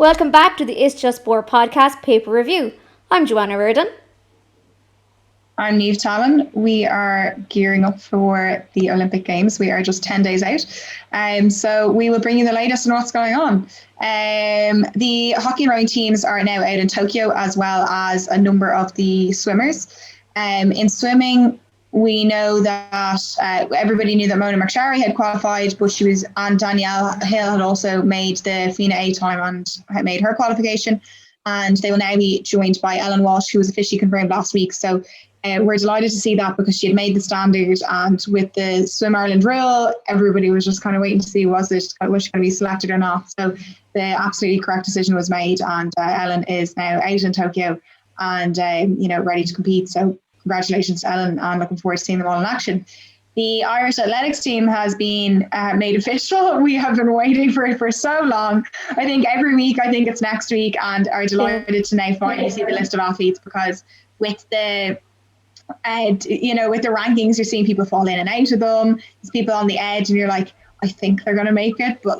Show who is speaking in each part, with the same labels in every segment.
Speaker 1: Welcome back to the It's Just Sport podcast paper review. I'm Joanna Reardon.
Speaker 2: I'm Niamh. We are gearing up for the Olympic Games. We are just 10 days out. So we will bring you the latest on what's going on. The hockey and rowing teams are now out in Tokyo, as well as a number of the swimmers. In swimming, we know that everybody knew that Mona McSharry had qualified, but Danielle Hill had also made the FINA A time and had made her qualification. And they will now be joined by Ellen Walshe, who was officially confirmed last week. So we're delighted to see that, because she had made the standard, and with the Swim Ireland rule, everybody was just kind of waiting to see was she going to be selected or not. So the absolutely correct decision was made, and Ellen is now out in Tokyo and ready to compete. So congratulations to Ellen, and looking forward to seeing them all in action. The Irish athletics team has been made official. We have been waiting for it for so long. I think every week, I think it's next week, and are delighted to now finally see the list of athletes, because with the with the rankings, you're seeing people fall in and out of them. There's people on the edge, and you're like, I think they're going to make it, but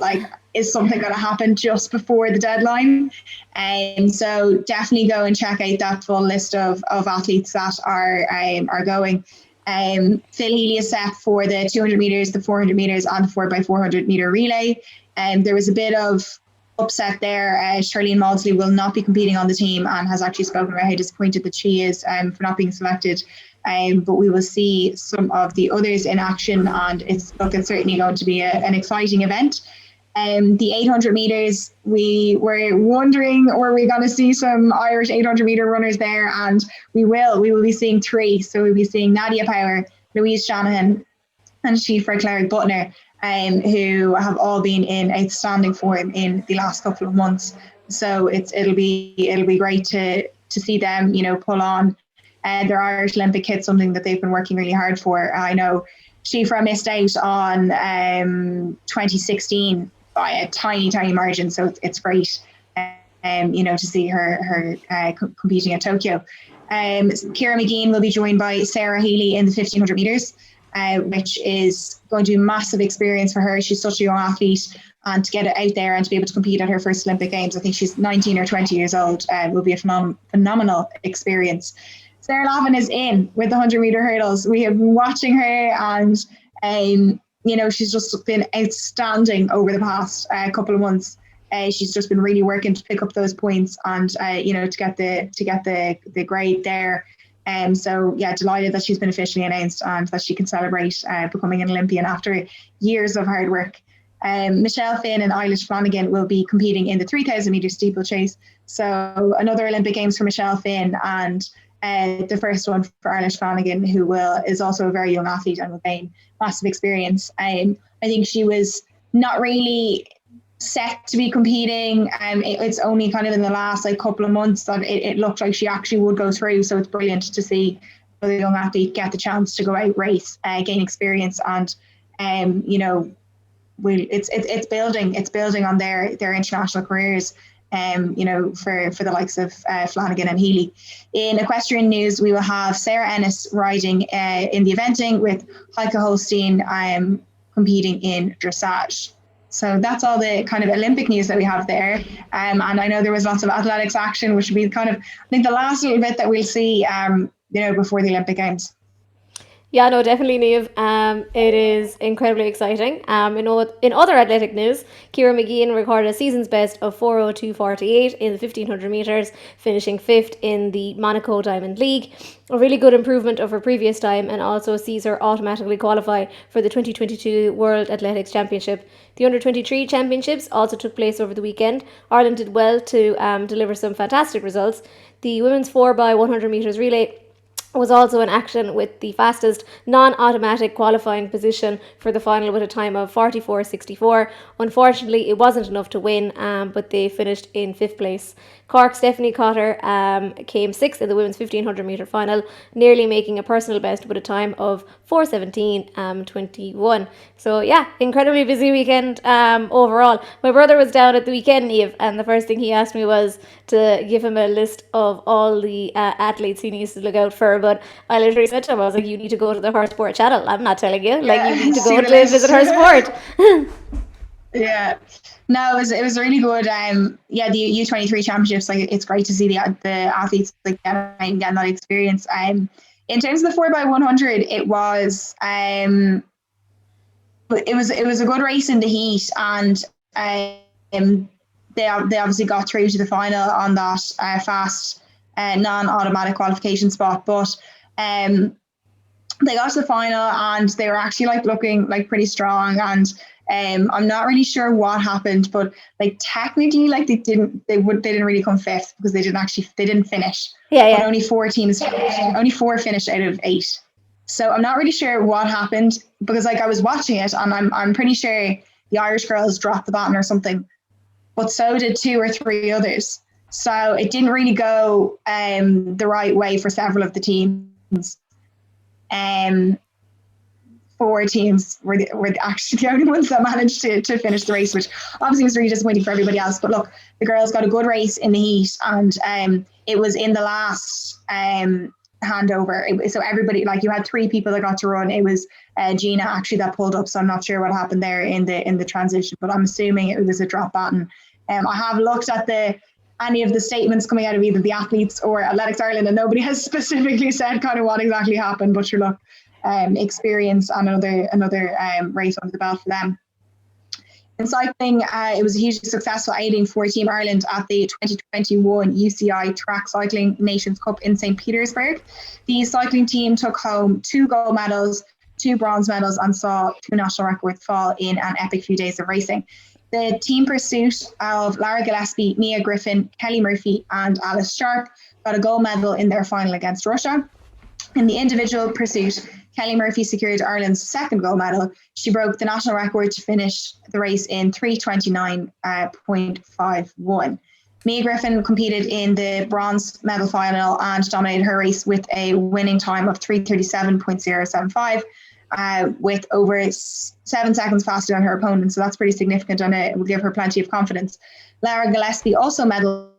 Speaker 2: is something going to happen just before the deadline? And so definitely go and check out that full list of athletes that are going. Phil Healy is set for the 200 metres, the 400 metres and the 4x400 metre relay. There was a bit of upset there. Charlene Maudsley will not be competing on the team, and has actually spoken about how disappointed that she is for not being selected. But we will see some of the others in action, and it's certainly going to be an exciting event. The 800 metres, we were wondering, were we going to see some Irish 800 metre runners there? And we will be seeing three. So we'll be seeing Nadia Power, Louise Shanahan and Siofra Clare Butner, who have all been in outstanding form in the last couple of months. So it'll be great to see them, pull on their Irish Olympic kit, something that they've been working really hard for. I know Siofra missed out on 2016 by a tiny margin, so it's great, to see her competing at Tokyo. Ciara Mageean will be joined by Sarah Healy in the 1500 metres, which is going to be massive experience for her. She's such a young athlete, and to get it out there and to be able to compete at her first Olympic Games, I think she's 19 or 20 years old, will be a phenomenal experience. Sarah Lavin is in with the 100 metre hurdles. We have been watching her, and she's just been outstanding over the past couple of months. She's just been really working to pick up those points, and to get the grade there. So yeah, delighted that she's been officially announced, and that she can celebrate becoming an Olympian after years of hard work. Michelle Finn and Eilish Flanagan will be competing in the 3,000 metre steeplechase. So another Olympic Games for Michelle Finn, and the first one for Eilish Flanagan, who is also a very young athlete and will gain massive experience. I think she was not really set to be competing. It's only kind of in the last couple of months that it looked like she actually would go through. So it's brilliant to see the young athlete get the chance to go out, race, gain experience, and it's building on their international careers. For the likes of Flanagan and Healy. In equestrian news, we will have Sarah Ennis riding in the eventing, with Heike Holstein competing in dressage. So that's all the kind of Olympic news that we have there. And I know there was lots of athletics action, which would be kind of, I think, the last little bit that we'll see, before the Olympic Games.
Speaker 1: Yeah, no, definitely, Niamh. It is incredibly exciting. In other athletic news, Ciara Mageean recorded a season's best of 4:02.48 in the 1500 metres, finishing 5th in the Monaco Diamond League. A really good improvement of her previous time, and also sees her automatically qualify for the 2022 World Athletics Championship. The Under-23 Championships also took place over the weekend. Ireland did well to deliver some fantastic results. The women's 4x100 metres relay was also in action, with the fastest non-automatic qualifying position for the final with a time of 44.64. Unfortunately, it wasn't enough to win, but they finished in 5th place. Cork's Stephanie Cotter came 6th in the women's 1500 metre final, nearly making a personal best with a time of 4:17.21. So yeah, incredibly busy weekend overall. My brother was down at the weekend, Niamh, and the first thing he asked me was to give him a list of all the athletes he needs to look out for. But I literally said to him, I was like, you need to go to the Her Sport channel. I'm not telling you. You need to go to visit Her Sport.
Speaker 2: Yeah. No, it was really good. Yeah, the U23 Championships, like it's great to see the athletes like getting that experience. In terms of the 4x100, it was a good race in the heat, and they obviously got through to the final on that fast non-automatic qualification spot, but they got to the final and they were actually like looking like pretty strong, and I'm not really sure what happened, but like technically like they didn't really come fifth because they didn't finish. But only four finished out of 8. So I'm not really sure what happened, because like I was watching it and I'm pretty sure the Irish girls dropped the baton or something, but so did 2 or 3 others. So it didn't really go the right way for several of the teams. 4 teams were actually the only ones that managed to finish the race, which obviously was really disappointing for everybody else. But look, the girls got a good race in the heat, and it was in the last handover. So everybody, like, you had 3 people that got to run. It was Gina actually that pulled up, so I'm not sure what happened there in the transition, but I'm assuming it was a drop baton. I have looked at any of the statements coming out of either the athletes or Athletics Ireland, and nobody has specifically said kind of what exactly happened, but sure, look, experience and another race under the belt for them. In cycling, it was a hugely successful outing for Team Ireland at the 2021 UCI Track Nations Cup in St. Petersburg. The cycling team took home 2 gold medals, 2 bronze medals, and saw 2 national records fall in an epic few days of racing. The team pursuit of Lara Gillespie, Mia Griffin, Kelly Murphy and Alice Sharp got a gold medal in their final against Russia. In the individual pursuit, Kelly Murphy secured Ireland's 2nd gold medal. She broke the national record to finish the race in 3:29.51. Mia Griffin competed in the bronze medal final and dominated her race with a winning time of 3:37.075. With over 7 seconds faster than her opponent, so that's pretty significant, and it will give her plenty of confidence. Lara Gillespie also medalled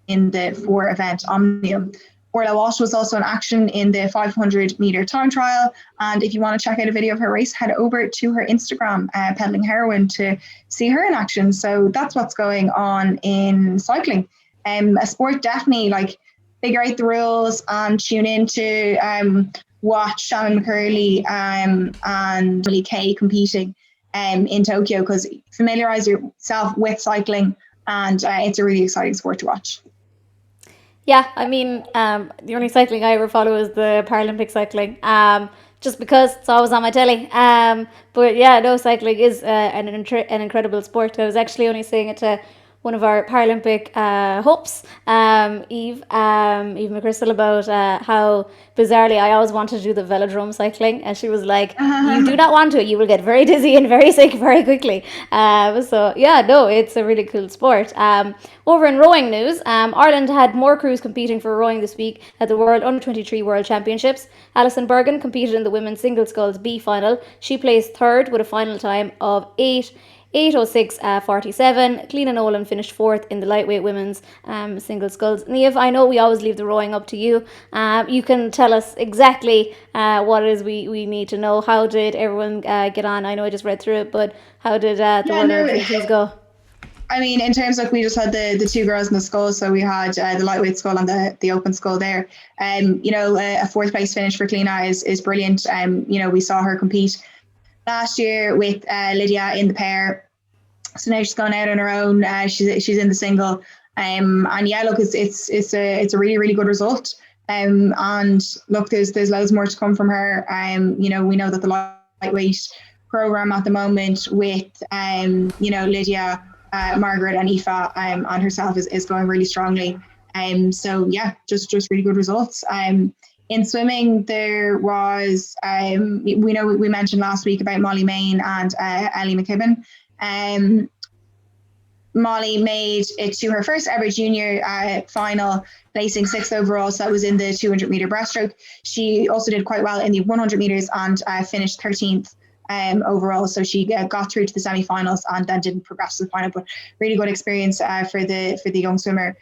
Speaker 2: in the 4 event Omnium. Orla Walshe was also in action in the 500-meter time trial, and if you want to check out a video of her race, head over to her Instagram, Peddling Heroin, to see her in action. So that's what's going on in cycling. A sport definitely, like, figure out the rules and tune in to watch Shannon McCurley and Millie Kay competing in Tokyo, because familiarise yourself with cycling, and it's a really exciting sport to watch.
Speaker 1: Yeah, I mean, the only cycling I ever follow is the Paralympic cycling, just because it's always on my telly. But yeah, no, cycling is an incredible sport. I was actually only saying it to one of our Paralympic hopes, Eve McChrystal, about how bizarrely I always wanted to do the velodrome cycling, and she was like, "You do not want to. You will get very dizzy and very sick very quickly." So yeah, no, it's a really cool sport. Over in rowing news, Ireland had more crews competing for rowing this week at the World Under-23 World Championships. Alison Bergen competed in the women's single sculls B final. She placed 3rd with a final time of 8:06.47. Cliona Nolan finished 4th in the lightweight women's single sculls. Niamh, I know we always leave the rowing up to you. You can tell us exactly what it is we need to know. How did everyone get on? I know I just read through it, but how did the World Under-23s go?
Speaker 2: I mean, in terms of, we just had the 2 girls in the scull, so we had the lightweight scull and the open scull there. A 4th place finish for Cliona is brilliant. We saw her compete last year with Lydia in the pair, so now she's gone out on her own. She's in the single, and yeah, look, it's a really, really good result. And look, there's loads more to come from her. We know that the lightweight program at the moment with Lydia, Margaret and Aoife and herself is going really strongly. So yeah, just really good results. In swimming, there was, we mentioned last week about Molly Main and Ellie McKibben. Molly made it to her first ever junior final, placing 6th overall, so that was in the 200-meter breaststroke. She also did quite well in the 100 meters and finished 13th overall, so she got through to the semi-finals and then didn't progress to the final, but really good experience for the young swimmer.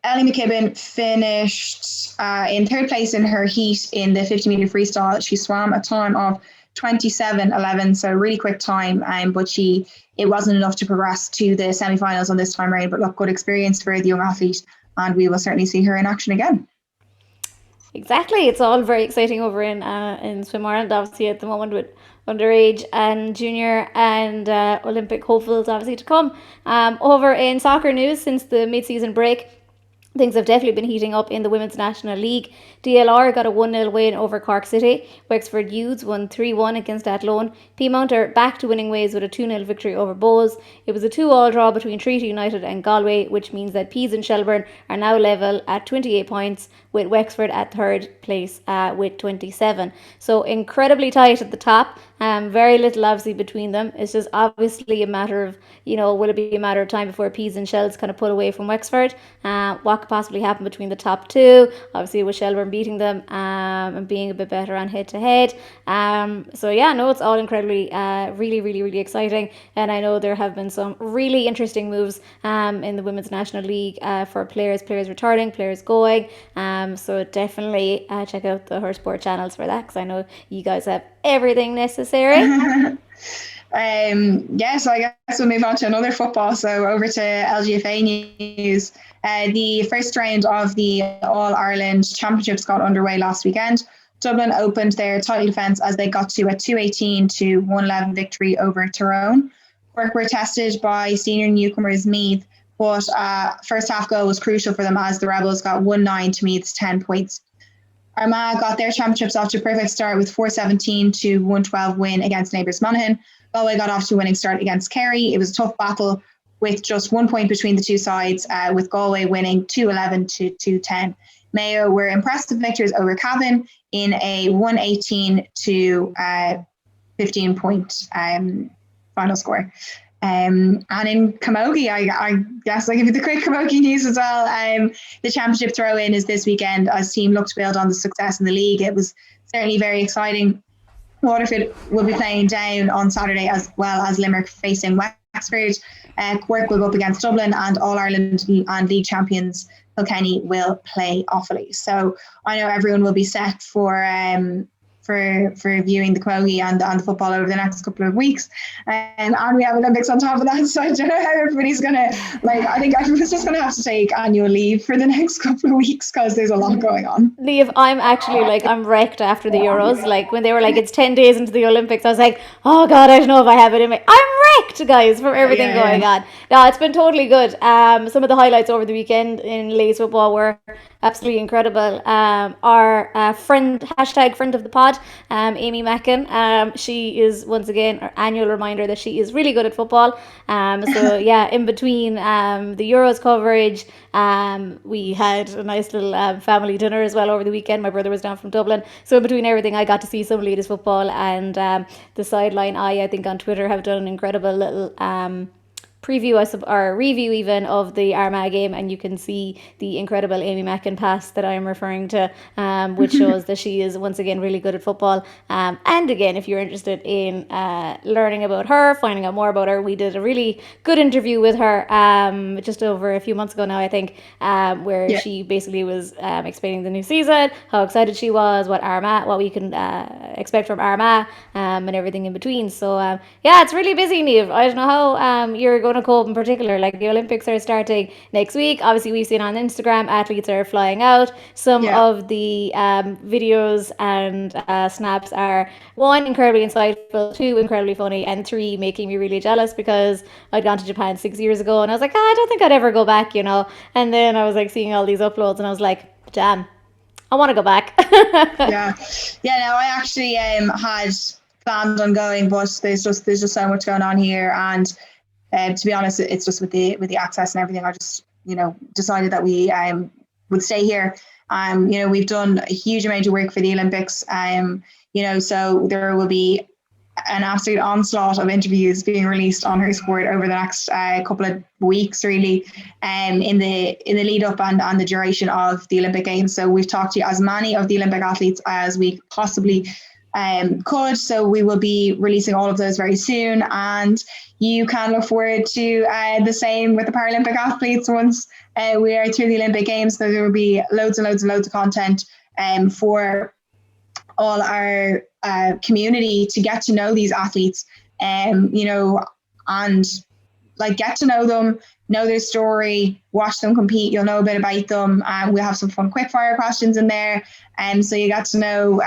Speaker 2: Ellie McKibben finished in 3rd place in her heat in the 50-meter freestyle. She swam a time of 27:11, so really quick time. But it wasn't enough to progress to the semi-finals on this time around. But look, good experience for the young athlete, and we will certainly see her in action again.
Speaker 1: Exactly, it's all very exciting over in Swim Ireland, obviously at the moment with underage and junior and Olympic hopefuls obviously to come. Over in soccer news, since the mid-season break, things have definitely been heating up in the Women's National League. DLR got a 1-0 win over Cork City. Wexford Youths won 3-1 against Athlone. Peamount are back to winning ways with a 2-0 victory over Bowes. It was a 2-2 draw between Treaty United and Galway, which means that Peas and Shelburne are now level at 28 points, with Wexford at third place with 27. So incredibly tight at the top. Very little obviously between them. It's just obviously a matter of, will it be a matter of time before Peas and Shells kind of pull away from Wexford? What could possibly happen between the top two? Obviously with Shelburne beating them and being a bit better on head to head. So yeah, no, it's all incredibly, really, really, really exciting. And I know there have been some really interesting moves in the Women's National League for players returning, players going. So definitely check out the Her Sport channels for that, because I know you guys have everything necessary.
Speaker 2: So I guess we'll move on to another football. So over to LGFA news. The first round of the All-Ireland Championships got underway last weekend. Dublin opened their title defence as they got to a 218-111 victory over Tyrone. Cork were tested by senior newcomers Meath, but first half goal was crucial for them as the Rebels got 1-9 to Meath's 10 points. Armagh got their championships off to a perfect start with 417-112 win against neighbours Monaghan. Galway got off to a winning start against Kerry. It was a tough battle with just 1 point between the two sides, with Galway winning 211-210. Mayo were impressive victors over Cavan in a 118-15 point final score. And in Camogie, I guess I'll give you the quick Camogie news as well. The championship throw-in is this weekend as team look to build on the success in the league. It was certainly very exciting. Waterford will be playing down on Saturday, as well as Limerick facing Wexford. Cork will go up against Dublin, and All-Ireland and league champions Kilkenny will play Offaly. So I know everyone will be set for viewing the Camogie and the football over the next couple of weeks. And we have Olympics on top of that. So I don't know how everybody's going to, I think everyone's just going to have to take annual leave for the next couple of weeks because there's a lot going on.
Speaker 1: Niamh, I'm actually I'm wrecked after the Euros. When they were it's 10 days into the Olympics, I was like, oh God, I don't know if I have it in me. I'm wrecked, guys, from everything going on. No, it's been totally good. Some of the highlights over the weekend in ladies football were absolutely incredible. Our friend of the pod, Amy Mageean, she is once again our annual reminder that she is really good at football. So yeah, in between the Euros coverage, we had a nice little family dinner as well over the weekend. My brother was down from Dublin, so in between everything I got to see some ladies football, and the Sideline I think on Twitter have done an incredible little preview or review even of the Armagh game, and you can see the incredible Amy Mageean pass that I am referring to, which shows that she is once again really good at football. And again, if you're interested in learning about her, finding out more about her, we did a really good interview with her just over a few months ago now, I think, where she basically was explaining the new season, how excited she was, what we can expect from Armagh, and everything in between. So yeah, it's really busy, Niamh. I don't know how you're going to cope in particular. The Olympics are starting next week. Obviously, we've seen on Instagram athletes are flying out. Some of the videos and snaps are, 1, incredibly insightful, 2, incredibly funny, and 3, making me really jealous because I'd gone to Japan 6 years ago and I was like, I don't think I'd ever go back, and then I was seeing all these uploads and I was like, damn, I want to go back.
Speaker 2: No, I actually had planned on going, but there's just so much going on here, and to be honest, it's just with the access and everything, I just decided that we would stay here. We've done a huge amount of work for the Olympics, so there will be an absolute onslaught of interviews being released on Her Sport over the next couple of weeks, really, in the lead up and the duration of the Olympic Games. So we've talked to as many of the Olympic athletes as we possibly could. So we will be releasing all of those very soon, and you can look forward to the same with the Paralympic athletes once we are through the Olympic Games. So there will be loads and loads and loads of content for all our community to get to know these athletes, you know, and like get to know them, know their story, watch them compete. You'll know a bit about them. We'll have some fun quickfire questions in there, and so you get to know,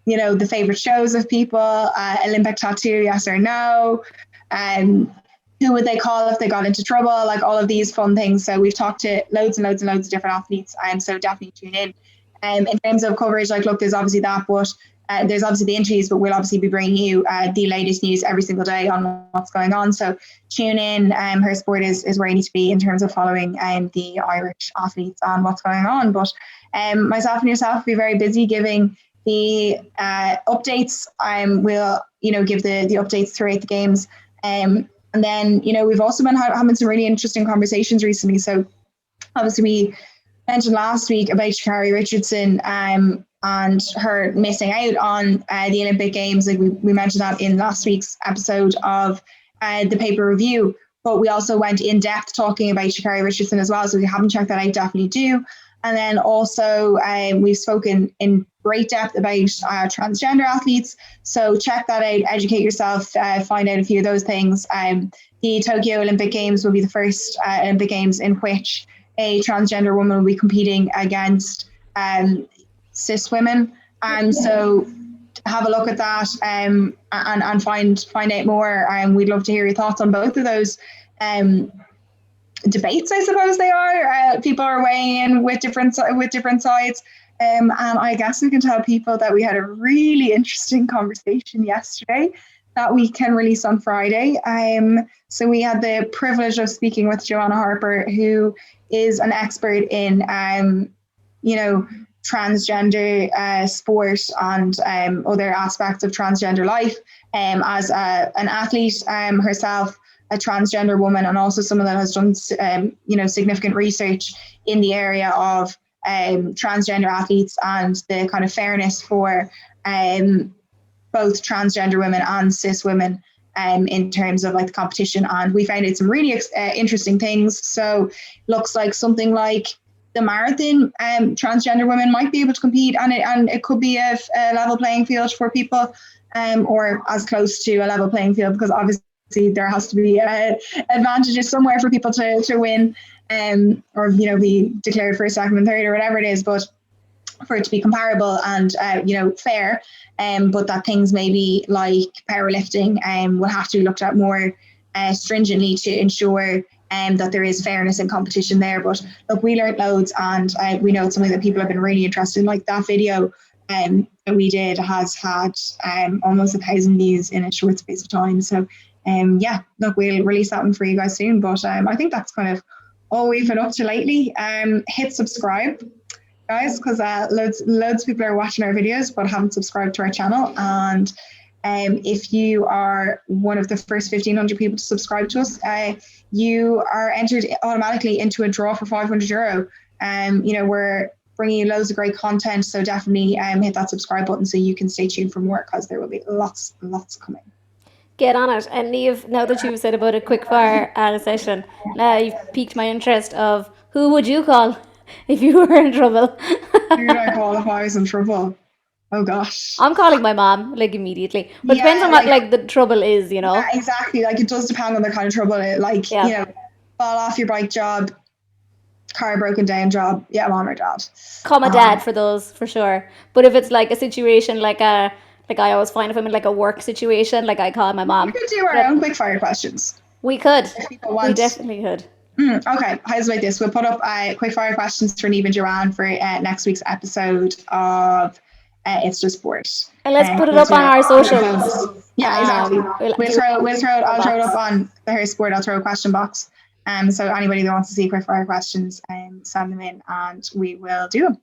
Speaker 2: you know, the favorite shows of people, Olympic tattoo, yes or no, who would they call if they got into trouble, like all of these fun things. So we've talked to loads and loads and loads of different athletes, so definitely tune in. In terms of coverage, like, look, there's obviously that, but there's obviously the interviews, but we'll obviously be bringing you the latest news every single day on what's going on. So tune in. Her Sport is where you need to be in terms of following the Irish athletes and what's going on. But myself and yourself will be very busy giving the updates. We'll, you know, give the updates throughout the games. And then, you know, we've also been having some really interesting conversations recently. So obviously we mentioned last week about Sha'Carri Richardson and her missing out on the Olympic Games. Like we mentioned that in last week's episode of the paper review, but we also went in depth talking about Sha'Carri Richardson as well. So if you haven't checked that out, definitely do. And then also we've spoken in great depth about transgender athletes. So check that out, educate yourself, find out a few of those things. The Tokyo Olympic Games will be the first Olympic Games in which a transgender woman will be competing against cis women. So have a look at that and find out more. We'd love to hear your thoughts on both of those debates, I suppose they are. People are weighing in with different sides. And I guess we can tell people that we had a really interesting conversation yesterday that we can release on Friday. So we had the privilege of speaking with Joanna Harper, who is an expert in, you know, transgender sport and other aspects of transgender life. As an athlete herself, a transgender woman, and also someone that has done, you know, significant research in the area of transgender athletes and the kind of fairness for both transgender women and cis women in terms of like the competition. And we found out some really interesting things. So looks like something like the marathon, transgender women might be able to compete, and it could be a level playing field for people, or as close to a level playing field, because obviously there has to be advantages somewhere for people to win, or, you know, be declared first, second and third or whatever it is, but for it to be comparable and you know, fair, but that things maybe like powerlifting will have to be looked at more stringently to ensure that there is fairness in competition there. But look, we learned loads, and we know it's something that people have been really interested in. Like that video that we did has had almost 1,000 views in a short space of time. So yeah, look, we'll release that one for you guys soon. But I think that's kind of all we've been up to lately. Hit subscribe, guys, because loads of people are watching our videos but haven't subscribed to our channel. And if you are one of the first 1,500 people to subscribe to us, you are entered automatically into a draw for €500. You know, we're bringing you loads of great content, so definitely hit that subscribe button so you can stay tuned for more, because there will be lots coming.
Speaker 1: Get on it. And Niamh, now that you've said about a quickfire session, you've piqued my interest of who would you call if you were in trouble?
Speaker 2: Who do I call if I was in trouble? Oh gosh.
Speaker 1: I'm calling my mom, like, immediately. But yeah, depends on what, like, the trouble is, you know?
Speaker 2: Yeah, exactly. Like, it does depend on the kind of trouble. Like, you know, fall off your bike job, car broken down job. Yeah, mom or dad.
Speaker 1: Call my dad for those, for sure. But if it's like a situation like I always find if I'm in like a work situation, like I call my mom.
Speaker 2: We could do our own quickfire questions.
Speaker 1: We could. We definitely could.
Speaker 2: Okay, how's about this? We'll put up quickfire questions for Niamh and Joanne for next week's episode of It's Just Sport.
Speaker 1: And let's put it up on our socials.
Speaker 2: Yeah, exactly. I'll throw it up on the Her Sport. I'll throw a question box. So anybody that wants to see quickfire questions, send them in and we will do them.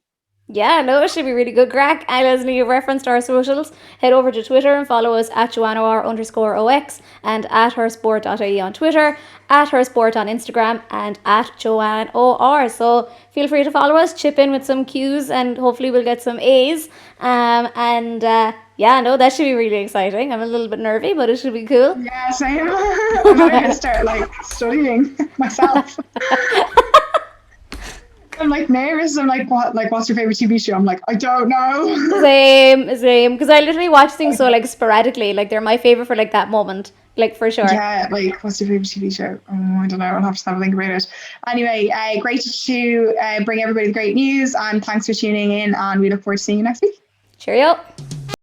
Speaker 1: Yeah, no, it should be really good crack. And as Niamh referenced our socials, head over to Twitter and follow us at JoanneR_OX and at hersport.ie on Twitter, at hersport on Instagram, and at JoanneOR. So feel free to follow us, chip in with some Qs, and hopefully we'll get some A's. Yeah, no, that should be really exciting. I'm a little bit nervy, but it should be cool.
Speaker 2: Yeah, same. I'm going to start like studying myself. I'm like nervous. I'm like, what? Like, what's your favorite TV show? I'm like, I don't know.
Speaker 1: Same. Because I literally watch things so like sporadically. Like they're my favorite for like that moment, like for sure.
Speaker 2: Yeah, like, what's your favorite TV show? Oh, I don't know. I'll have to have a think about it. Anyway, great to bring everybody the great news, and thanks for tuning in. And we look forward to seeing you next week.
Speaker 1: Cheerio.